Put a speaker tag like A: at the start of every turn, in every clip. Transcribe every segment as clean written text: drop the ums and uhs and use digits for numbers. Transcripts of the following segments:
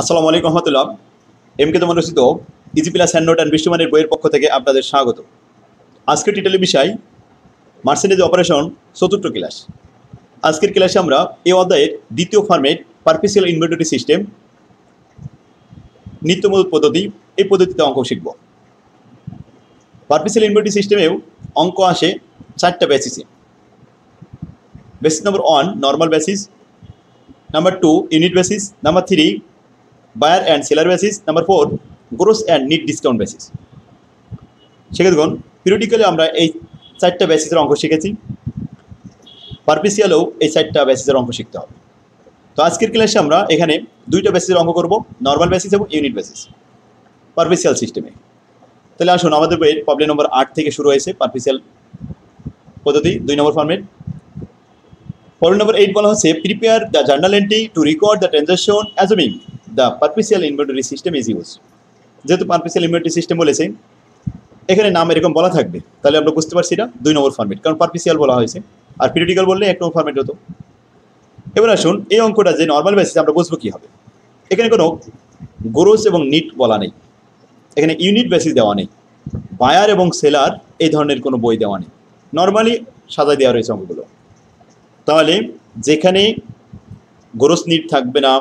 A: আসসালামু আলাইকুম রহমতুল্লাহ। এমকে তোমার রচিত easy plus hand note and বৃষ্টিমানের বইয়ের পক্ষ থেকে আপনাদের স্বাগত। আজকের টিটেলের বিষয় মার্সেন্টেজ অপারেশন চতুর্থ ক্লাস। আজকের ক্লাসে আমরা এই অধ্যায়ের দ্বিতীয় ফরম্যাট পারপিসিয়াল ইনভেন্টরি সিস্টেম নিত্যমূল পদ্ধতি, এই পদ্ধতিতে অঙ্ক শিখব। পারপিসিয়াল ইনভেন্টরি সিস্টেমেও অঙ্ক আসে চারটা বেসিসে। Basis number 1 normal basis, number 2 unit basis, number 3 buyer and seller basis, number 4 gross and net discount basis. সেক্ষেত্রে পিরিয়ডিক্যালি আমরা এই চারটা বেসিসের অঙ্ক শিখেছি, পারপিসিয়ালেও এই চারটা বেসিসের অঙ্ক শিখতে হবে। তো আজকের ক্লাসে আমরা এখানে দুইটা বেসিসের অঙ্ক করব, নর্মাল বেসিস এবং ইউনিট বেসিস পারপিসিয়াল সিস্টেমে। তাহলে আসুন, আমাদের বইয়ের প্রবলেম নম্বর 8 থেকে শুরু হয়েছে পারপিসিয়াল পদ্ধতি 2 নম্বর ফরম্যাট। প্রবলেম নম্বর 8 বলা হচ্ছে prepare the journal entry to record the transaction assuming the perpetual inventory system is use. যেহেতু পারপিসিয়াল ইনভেন্টরি সিস্টেম বলেছে, এখানে নাম এরকম বলা থাকবে, তাহলে আমরা বুঝতে পারছি এটা 2 নম্বর ফরম্যাট, কারণ পারপিসিয়াল বলা হয়েছে। আর পিরিয়ডিক্যাল বললে 1 নম্বর ফরম্যাট হতো। এবার আসুন, এই অঙ্কটা যে নর্মাল বেসিস আমরা বুঝবো কী হবে। এখানে কোনো গ্রোস এবং নিট বলা নেই, এখানে ইউনিট বেসিস দেওয়া নেই, বায়ার এবং সেলার এই ধরনের কোনো বই দেওয়া নেই, নর্মালি সাজায় দেওয়া রয়েছে অঙ্কগুলো। তাহলে যেখানে গ্রোস নিট থাকবে না,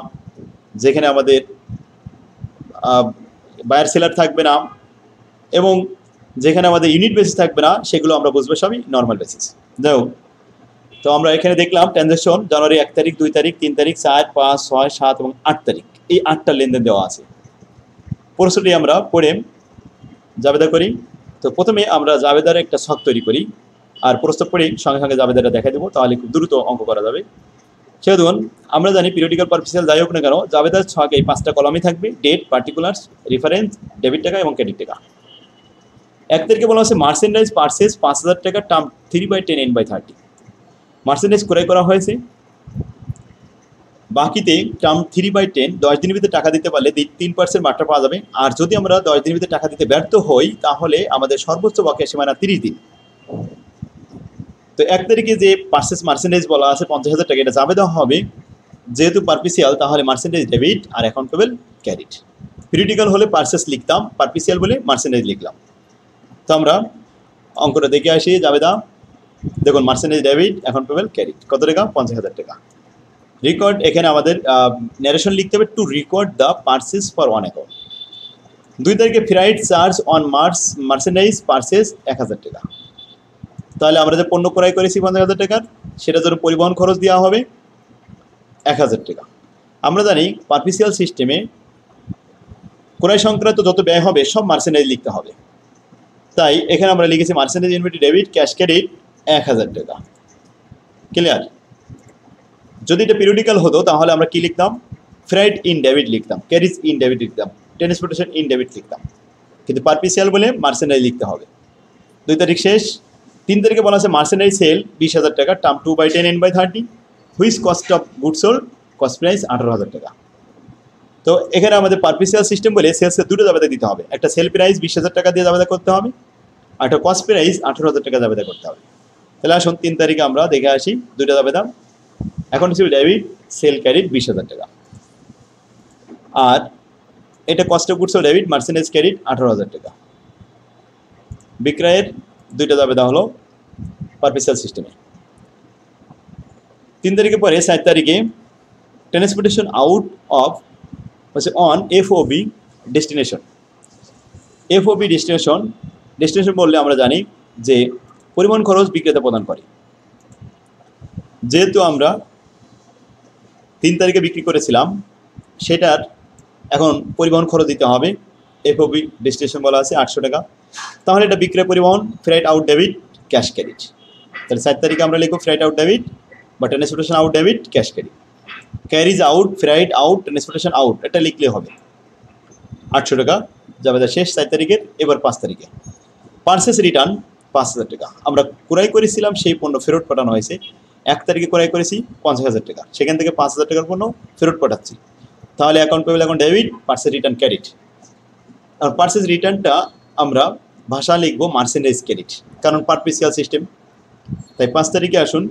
A: যেখানে আমাদের বায়ার সেলার থাকবে না, এবং যেখানে আমাদের ইউনিট বেসিস থাকবে না, সেগুলো আমরা বুঝবো সবই নর্মাল বেসিস। যাই হোক, তো আমরা এখানে দেখলাম ট্রানজাকশন জানুয়ারি 1 তারিখ, 2 তারিখ, 3 তারিখ, 4, 5, 6, 7 এবং 8 তারিখ, এই 8টা লেনদেন দেওয়া আছে। প্রশ্নটি আমরা পড়ে জাবেদা করি। তো প্রথমে আমরা জাবেদার একটা ছক তৈরি করি, আর প্রশ্ন পড়ে সঙ্গে সঙ্গে জাবেদাটা দেখা দেবো, তাহলে খুব দ্রুত অঙ্ক করা যাবে। সে ধরুন, আমরা জানি পিরিয়ডিক্যাল পারপিসিয়াল যাই হোক না কেন, জাবেদার ছক এই 5টা কলামই থাকবে: ডেট, পার্টিকুলার্স, রেফারেন্স, ডেবিট টাকা এবং ক্রেডিট টাকা। 1 তারিখে বলা হচ্ছে মার্চেন্ডাইজ পারচেজ 5,000 টাকা, টার্ম 3/10 N/30। মার্চেন্ডাইজ ক্রয় করা হয়েছে, বাকিতে টার্ম 3/10 10 দিনের ভিতরে টাকা দিতে পারলে 3% মাত্রা পাওয়া যাবে। আর যদি আমরা 10 দিনের ভিতরে টাকা দিতে ব্যর্থ হই, তাহলে আমাদের সর্বোচ্চ বকেয়া সীমানা 30 দিন। তো 1 তারিখে যে পারচেজ মার্চেন্ডাইজ বলা আছে 50,000 টাকা, এটা যাবে দেওয়া হবে। যেহেতু পারপিসিয়াল, তাহলে মার্চেন্ডাইজ ডেবিট আর অ্যাকাউন্ট পেবেল ক্রেডিট। পিরিয়ডিক্যাল হলে পারচেজ লিখতাম, পারপিসিয়াল বলে মার্চেন্ডাইজ লিখলাম। তো আমরা অঙ্কটা দেখে আসি। যাবে দাও, দেখুন merchandise debit, account payable credit, কত টাকা? 50,000 টাকা। রেকর্ড, এখানে আমাদের ন্যারেশন লিখতে হবে two record the purchase for one account. 2 তারিখে fruit charge on merchandise purchase 1,000 টাকা। তাহলে আমরা যে পণ্য ক্রয় করেছি 50,000 টাকার, সেটা জন্য পরিবহন খরচ দেওয়া হবে 1,000 টাকা। আমরা জানি পারপিসিয়াল সিস্টেমে ক্রয় সংক্রান্ত যত ব্যয় হবে সব মার্চেন্ডাইজ লিখতে হবে। তাই এখানে আমরা লিখেছি merchandise inventory debit, cash credit 1,000 টাকা। ক্লিয়ার? যদি এটা পিরিয়ডিক্যাল হতো, তাহলে আমরা কি লিখতাম? ফ্রাইট ইন ডেবিট লিখতাম, ক্যারিজ ইন ডেবিট লিখতাম, ট্রান্সপোর্টেশন ইন ডেবিট লিখতাম। কিন্তু পারপিসিয়াল বলে মার্চেন্ডাইজ লিখতে হবে। 2 তারিখ শেষ। 3 তারিখে বলা আছে মার্চেন্ডাইজ সেল 20,000 টাকা, term 2/10 N/30, which cost of good sold, cost price 18,000 টাকা। তো এখানে আমাদের পারপিসিয়াল সিস্টেম বলে সেলসে দুটো জাবেদা দিতে হবে, একটা সেল প্রাইস 20,000 টাকা দিয়ে জাবেদা করতে হবে, আর একটা কস্ট প্রাইস 18,000 টাকা জাবেদা করতে হবে। তাহলে আসুন 3 তারিখে আমরা দেখে আসি দুটো জাবেদা। এখন ছিল ডেবিট, সেল ক্রেডিট 20,000 টাকা, আর এটা cost of goods sold debit, merchandise credit 18,000 টাকা। বিক্রয়ের দুইটা জাবেদা হলো পারপিসিয়াল সিস্টেমে। 3 তারিখে পরে 4 তারিখে ট্রান্সপোর্টেশন আউট অফ হচ্ছে on FOB destination. FOB destination বললে আমরা জানি যে পরিবহন খরচ বিক্রেতা প্রদান করে। যেহেতু আমরা 3 তারিখে বিক্রি করেছিলাম, সেটার এখন পরিবহন খরচ দিতে হবে। FOB ডেস্টিনেশন বলা আছে 800 টাকা। তাহলে এটা বিক্রয় পরিবহন, freight out debit, cash credit. তাহলে 4 তারিখে আমরা লিখব ফ্রাইট আউট ডেবিট বা transportation out debit, cash credit. Carriage out, freight out, transportation out, এটা লিখলে হবে 800 টাকা জাবেদা শেষ 4 তারিখের। এবার 5 তারিখে পারচেস রিটার্ন 5,000 টাকা। আমরা ক্রয় করেছিলাম, সেই পণ্য ফেরত পাঠানো হয়েছে। 1 তারিখে ক্রয় করেছি 50,000 টাকা, সেখান থেকে 5,000 টাকার পণ্য ফেরত পাঠাচ্ছি। তাহলে account payable account debit, purchase return credit. আর পারচেস রিটার্নটা আমরা ভাষা লিখবো মার্চেন্ডাইজ ক্রেডিট, কারণ পারপিসিয়াল সিস্টেম। তাই 5 তারিখে আসুন,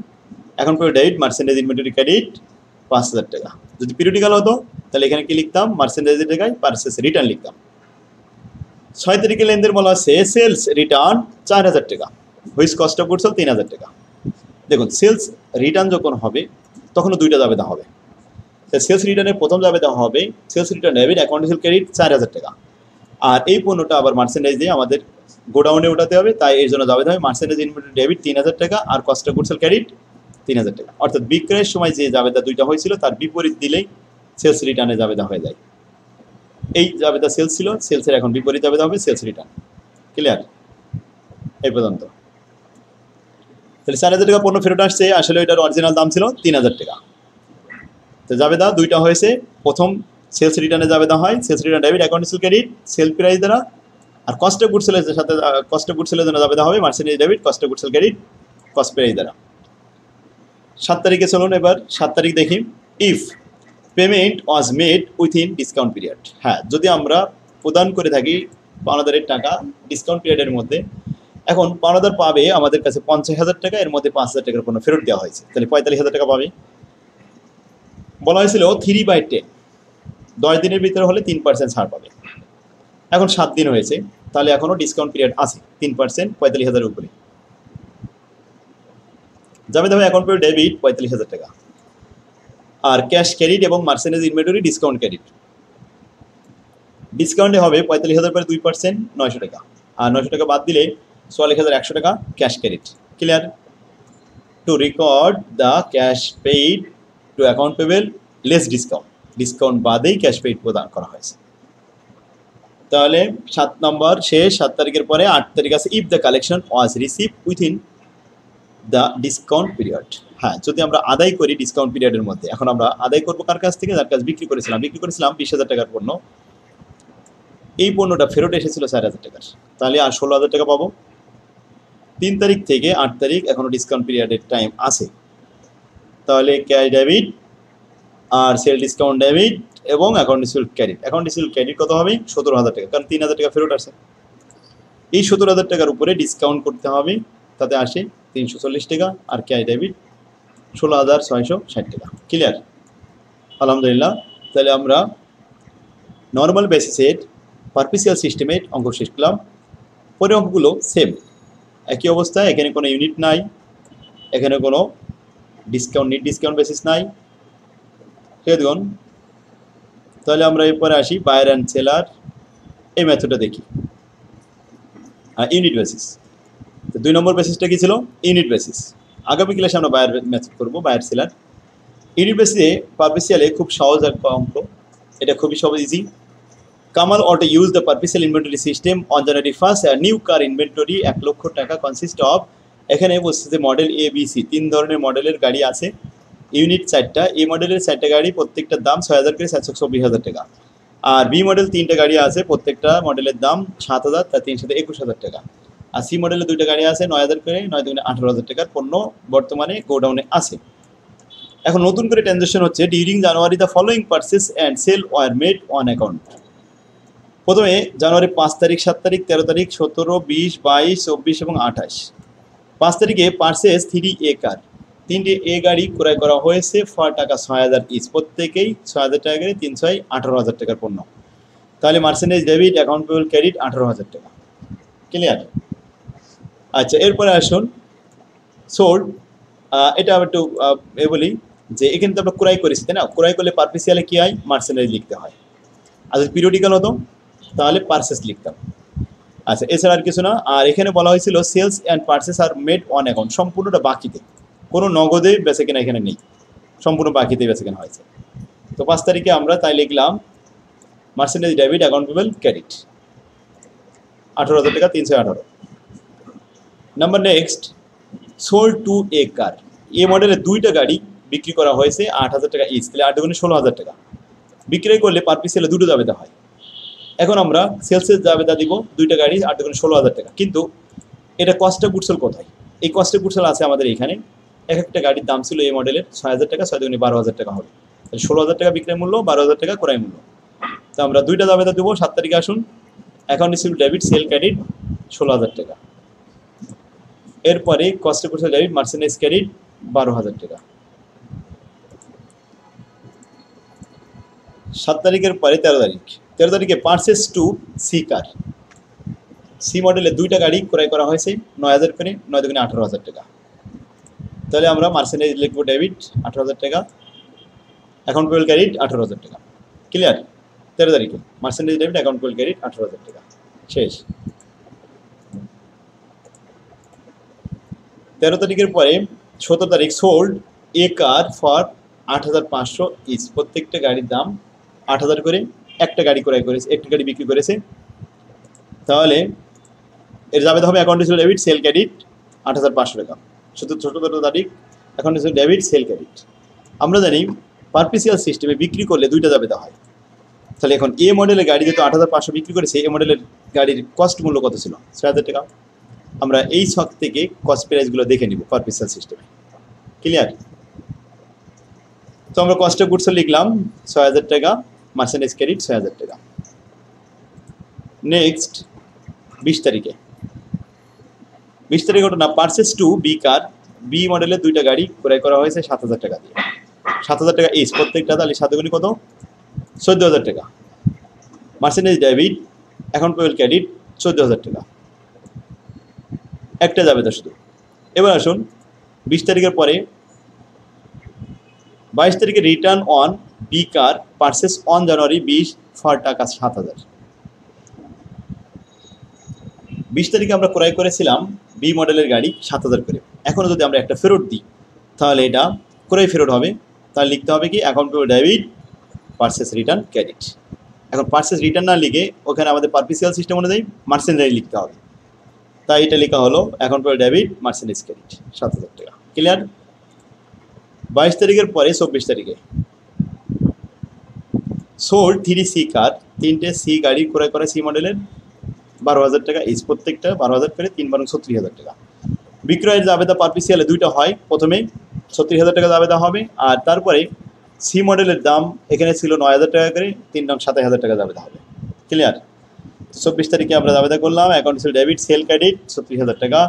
A: account payable debit, merchandise inventory credit, 5,000 টাকা। যদি পিরিয়ডিক্যাল হতো তাহলে এখানে কি লিখতাম, মার্চেন্ডাইজের জায়গায় পারচেস রিটার্ন লিখতাম। 6 তারিখে লেনদেন বলা আছে সেলস রিটার্ন 4,000 টাকা, হুইচ কস্ট অফ গুডস 3,000 টাকা। দেখুন সেলস রিটার্ন যখন হবে তখনও দুইটা জাবেদা হবে। সেলস রিটার্নের প্রথম জাবেদা হবে sales return debit account receive credit 4,000 টাকা, আর এই পণ্যটা আবার মার্চেন্ডাইজ দিয়ে আমাদের গোডাউনে উঠাতে হবে, তাই এর জন্য জাবেদা হবে মার্চেন্ডাইজ ইনভেন্টরি ডেবিট 3,000 টাকা আর কস্ট অফ গুডস ক্রেডিট 3,000 টাকা। অর্থাৎ বিক্রয়ের সময় যে জাবেদা দুইটা হয়েছিল তার বিপরীত দিলেই সেলস রিটার্নে জাবেদা হয়ে যায়। এই জাবেদা সেলস ছিল, সেলসের এখন বিপরীত জাবেদা হবে সেলস রিটার্ন। ক্লিয়ার? এই পর্যন্ত। তাহলে 4,000 টাকা পণ্য ফেরত আসছে, আসলে এটার অরিজিনাল দাম ছিল 3,000 টাকা। তো জাবেদা দুইটা হয়েছে, প্রথম সেলস রিটার্নে জাবেদা হয় sales return debit account receive credit sale price দ্বারা, আর কস্ট অফ গুডস সেলের সাথে কস্ট অফ গুডস সেলের জন্য জাবেদা হবে merchandise debit cost of goods sale credit cost price দ্বারা। 7 তারিখে চলুন এবার 7 তারিখ দেখি। If payment was made within discount period. হ্যাঁ, যদি আমরা প্রদান করে থাকি পাওনাদারের টাকা ডিসকাউন্ট পিরিয়ডের মধ্যে, এখন পাওনাদার পাবে আমাদের কাছে 50,000 টাকা, এর মধ্যে 5,000 টাকার পণ্য ফেরত দেওয়া হয়েছে, তাহলে 45,000 টাকা পাবে। বলা হয়েছিল 3/10, 10 দিনের ভিতরে হলে 3% ছাড় পাবে। এখন 7 দিন হয়েছে, তাহলে এখনও ডিসকাউন্ট পিরিয়ড আছে 3%, 45,000 উপরে যাবে। তবে অ্যাকাউন্ট পে ডেবিট 45,000 টাকা, আর ক্যাশ ক্রেডিট এবং মার্চেন্ডাইজ ইনভেন্টরি ডিসকাউন্ট ক্রেডিট। ডিসকাউন্টে হবে 45,000 পরে 2% 900 টাকা, আর 900 টাকা বাদ দিলে 44,100 টাকা cash credit. Clear? Two record the cash paid two account payable less discount, discount বাদেই ক্যাশ পেইড প্রদান করা হয়েছে। তাহলে 7 নম্বর শেষ। 7 তারিখের পরে 8 তারিখ আছে if the collection was receive within the discount period. হ্যাঁ, যদি আমরা আদায় করি ডিসকাউন্ট পিরিয়ডের মধ্যে, এখন আমরা আদায় করবো কার কাছ থেকে, যার কাছে বিক্রি করেছিলাম 20,000 টাকার পণ্য, এই পণ্যটা ফেরত এসেছিল 4,000 টাকার, তাহলে আর 16,000 টাকা পাবো। 3 তারিখ থেকে 8 তারিখ এখনও ডিসকাউন্ট পিরিয়ডের টাইম আছে, তাহলে ক্যাশ ডেবিট আর সেল ডিসকাউন্ট ডেবিট এবং account receive credit. Account receive credit কত হবে? 17,000 টাকা, কারণ 3,000 টাকা ফেরত আসে। এই 17,000 টাকার উপরে ডিসকাউন্ট করতে হবে, তাতে আসে 340 টাকা, আর ক্যাশ ডেবিট 16,660 টাকা। ক্লিয়ার? আলহামদুলিল্লাহ। তাহলে আমরা নর্মাল বেসিসের পারপিসিয়াল সিস্টেমের অঙ্ক শেষ করলাম। পরের অঙ্কগুলো সেম একই অবস্থায়, এখানে কোনো ইউনিট নাই, এখানে কোনো ডিসকাউন্ট নিট ডিসকাউন্ট বেসিস নাই। ঠিক আছে দেখুন, তাহলে আমরা এরপরে আসি বায়ার অ্যান্ড সেলার, এই মেথডটা দেখি। ইউনিট বেসিস, তো 2 নম্বর বেসিসটা কি ছিল? Unit basis. আগামী ক্লাসে আমরা বায়ার মেথড করবো, বায়ার সেলার। ইউনিট বেসিসে পারপিসিয়ালে খুব সহজ একটা অঙ্ক, এটা খুবই সহজ, easy. Kamal ought to use the perpetual inventory system on January 1st. A new car inventory 1 লক্ষ টাকা consist of, এখানে বলছে যে মডেল এ বি সি 3 ধরনের মডেলের গাড়ি আছে, ইউনিট 4টা, এই মডেলের 4টা গাড়ি প্রত্যেকটার দাম 6,000 করে 424,000 টাকা, আর বি মডেল 3টা গাড়ি আছে প্রত্যেকটা মডেলের দাম 7,000 তার 321,000 টাকা, আর সি মডেলের 2টা গাড়ি আছে 9,000 করে 9 দুগুণে 18,000 টাকার পণ্য বর্তমানে গোডাউনে আছে। এখন নতুন করে ট্রানজাকশন হচ্ছে during January the following purchase and sale were made on account. প্রথমে জানুয়ারি 5 তারিখ, 7 তারিখ, 13 তারিখ, 17, 20, 22, 24 এবং 28। 5 তারিখে পারচেস 3A কার, 3টে এ গাড়ি ক্রয় করা হয়েছে ফর টাকা 6,000 ইচ, প্রত্যেকেই 6,000 টাকা করে 3 18,000 টাকার পণ্য, তাহলে merchandise debit account payable credit 18,000 টাকা। ক্লিয়ার? আচ্ছা, এরপরে আসুন সোল্ড। এটা একটু বলি যে এখানে তো আমরা ক্রয় করেছি, তাই না? ক্রয় করলে পারপিসিয়ালে কী হয়? মার্চেন্ডাইজ লিখতে হয়, আর যদি পিরিয়ডিক্যাল হতো তাহলে পারচেস লিখতাম। আচ্ছা, এছাড়া আর কিছু না। আর এখানে বলা হয়েছিল sales and purchase are made on account, সম্পূর্ণটা বাকিতে, কোনো নগদে বেচে কেনা এখানে নেই, সম্পূর্ণ বাকিতে বেচে কেনা হয়েছে। তো 5 তারিখে আমরা তাই লিখলাম merchandise debit account payable credit 18,000 টাকা 318। নাম্বার নেক্সট, সোল্ড টু এ কার, এ মডেলের 2টা গাড়ি বিক্রি করা হয়েছে 8,000 টাকা ইচ, তাহলে 8 দুগুণে 16,000 টাকা। বিক্রয় করলে পারপিসিয়ালে 2টো জাবেদা হয়। এখন আমরা সেলসের জাবেদা দিব 2টা গাড়ি 8 দুগুণে 16,000 টাকা, কিন্তু এটা কস্ট অফ গুডস সোল্ড কোথায়? এই কস্ট অফ গুডস সোল্ড আছে আমাদের এইখানে। এক একটা গাড়ির দাম ছিল এই মডেলের 6,000 টাকা, 6 দুগুণে 12,000 টাকা হবে, তাহলে 16,000 টাকা বিক্রয় মূল্য, 12,000 টাকা ক্রয় মূল্য। তো আমরা 2টা জাবেদা দেবো। 7 তারিখে আসুন, account receive debit sale credit 16,000 টাকা, এরপরে cost of goods sold debit merchandise credit 12,000 টাকা। 7 তারিখের পরে 13 তারিখ, 13 তারিখে purchase two C car, C মডেলের দুইটা গাড়ি ক্রয় করা হয়েছে 9,000 করে, 9 দুগুণে 18,000 টাকা। তাহলে আমরা মার্চেন্ডাইজ লিখবো ডেবিট 18,000 টাকা, অ্যাকাউন্ট পেবল ক্যারিড 18,000 টাকা। ক্লিয়ার? 13 তারিখে merchandise debit, account payable carried 18,000 টাকা। শেষ। 13 তারিখের পরে 17 তারিখ sold a car for 8,500 each, প্রত্যেকটা গাড়ির দাম 8,000 করে, একটা গাড়ি ক্রয় করেছে, একটা গাড়ি বিক্রি করেছে। তাহলে এর যাবে হবে অ্যাকাউন্ট ছিল ডেবিট সেল ক্রেডিট 8,500 টাকা। 17 তারিখ অ্যাকাউন্ট ছিল ডেবিট সেল ক্রেডিট। আমরা জানি পারপিসিয়াল সিস্টেমে বিক্রি করলে দুইটা যাবে হয়। তাহলে এখন এ মডেলের গাড়ি যেহেতু 8,500 বিক্রি করেছে, এ মডেলের গাড়ির কস্ট মূল্য কত ছিল? 6,000 টাকা। আমরা এই ছক থেকে কস্ট প্রাইসগুলো দেখে নিব পারপিসিয়াল সিস্টেমে। ক্লিয়ার? তো আমরা কস্ট অফ গুডস লিখলাম 6,000 টাকা, মার্চেন্ডাইজ ক্রেডিট 6,000 টাকা। নেক্সট 20 তারিখে, 20 তারিখে ঘটনা পারচেস টু বি কার, বি মডেলের দুইটা গাড়ি ক্রয় করা হয়েছে 7,000 টাকা দিয়ে। 7,000 টাকা ইচ, প্রত্যেকটা তাহলে 7 গুণে কত? 14,000 টাকা। Merchandise debit, account payable credit 14,000 টাকা। একটা যাবে তো শুধু। এবার আসুন 20 তারিখের পরে 22 তারিখে return on B car purchase on January 20 for taka 7,000। 20 তারিখে আমরা ক্রয় করেছিলাম বি মডেলের গাড়ি 7,000 করে। এখনও যদি আমরা একটা ফেরত দিই তাহলে এটা ক্রয় ফেরত হবে। তাহলে লিখতে হবে কি account payable debit purchase return credit. এখন পারচেস রিটার্ন না লিখে ওখানে আমাদের পারপিসিয়াল সিস্টেম অনুযায়ী মার্চেন্ডাইজ লিখতে হবে। তাই এটা লেখা হলো account payable debit merchandise credit 7,000 টাকা। ক্লিয়ার? 22 তারিখের পরে 24 তারিখে সোল্ড 3 সি কার, 3টে সি গাড়ি ক্রয় করে সি মডেলের 12,000 টাকা ইচ, প্রত্যেকটা 12,000 করে, 3 বারং 36,000 টাকা। বিক্রয়ের জাবেদা পারপিসিয়ালে দুইটা হয়, প্রথমে 36,000 টাকা জাবেদা হবে, আর তারপরে সি মডেলের দাম এখানে ছিল 9,000 টাকা করে, 3 নং 27,000 টাকা জাবেদা হবে। ক্লিয়ার? 24 তারিখে আমরা জাবেদা করলাম অ্যাকাউন্ট ছিল ডেবিট সেল ক্রেডিট 36,000 টাকা,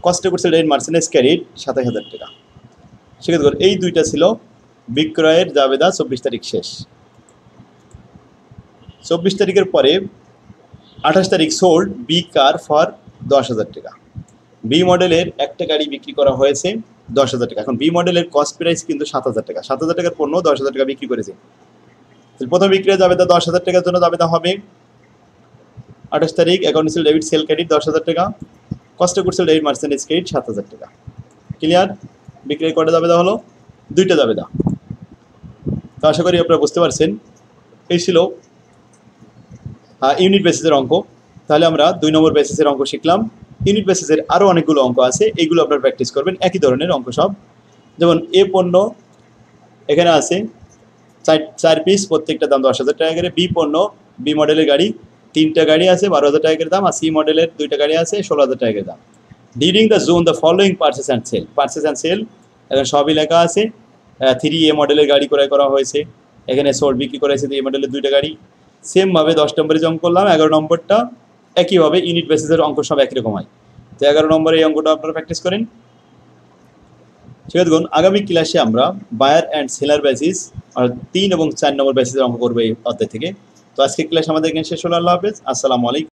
A: cost of goods debit merchandise credit 27,000 টাকা। সেক্ষেত্রে এই দুইটা ছিল বিক্রয়ের জাবেদা। 24 তারিখ শেষ। 24 তারিখের পরে 28 তারিখ সোল্ড বি কার ফর 10,000 টাকা। বি মডেলের একটা গাড়ি বিক্রি করা হয়েছে 10,000 টাকা। এখন বি মডেলের কস্ট প্রাইস কিন্তু 7,000 টাকা। 7,000 টাকার পণ্য 10,000 টাকা বিক্রি করেছে। প্রথম বিক্রয় জাবেদা 10,000 টাকার জন্য জাবেদা হবে 28 তারিখ অ্যাকাউন্ট ছিল ডেবিট সেল ক্রেডিট 10,000 টাকা, cost of goods debit merchandise credit 7,000 টাকা। ক্লিয়ার? বিক্রয় কটা জাবেদা হলো? দুইটা জাবেদা। তো আশা করি আপনারা বুঝতে পারছেন। এই ছিল ইউনিট বেসিসের অঙ্ক। তাহলে আমরা 2 নম্বর বেসিসের অঙ্ক শিখলাম। ইউনিট বেসিসের আরও অনেকগুলো অঙ্ক আছে, এইগুলো আপনারা প্র্যাকটিস করবেন। একই ধরনের অঙ্ক সব। যেমন এ পণ্য এখানে আছে 4 পিস, প্রত্যেকটা দাম 10,000 টাকা করে। বি পণ্য, বি মডেলের গাড়ি 3টা গাড়ি আছে 12,000 টাকা করে দাম, আর সি মডেলের 2টা গাড়ি আছে 16,000 টাকা করে দাম। During the June the following purchase and sale, purchase and sale এখানে সবই লেখা আছে। 3 এ মডেলের গাড়ি ক্রয় করা হয়েছে, এখানে সোল্ড বিক্রি করেছে এ মডেলের 2টা গাড়ি। সেমভাবে 10 নম্বরে যে অঙ্ক করলাম, 11 নম্বরটা একইভাবে ইউনিট বেসিসের অঙ্ক সব একই রকম হয়। তো 11 নম্বরে এই অঙ্কটা আপনারা প্র্যাকটিস করেন। ঠিক আছে, আগামী ক্লাসে আমরা বায়ার অ্যান্ড সেলার বেসিস আর 3 এবং 4 নম্বর বেসিসের অঙ্ক করবো এই অধ্যায় থেকে। তো আজকে ক্লাস আমাদের এখানে শেষ হলো। আল্লাহ হাফেজ, আসসালামু আলাইকুম।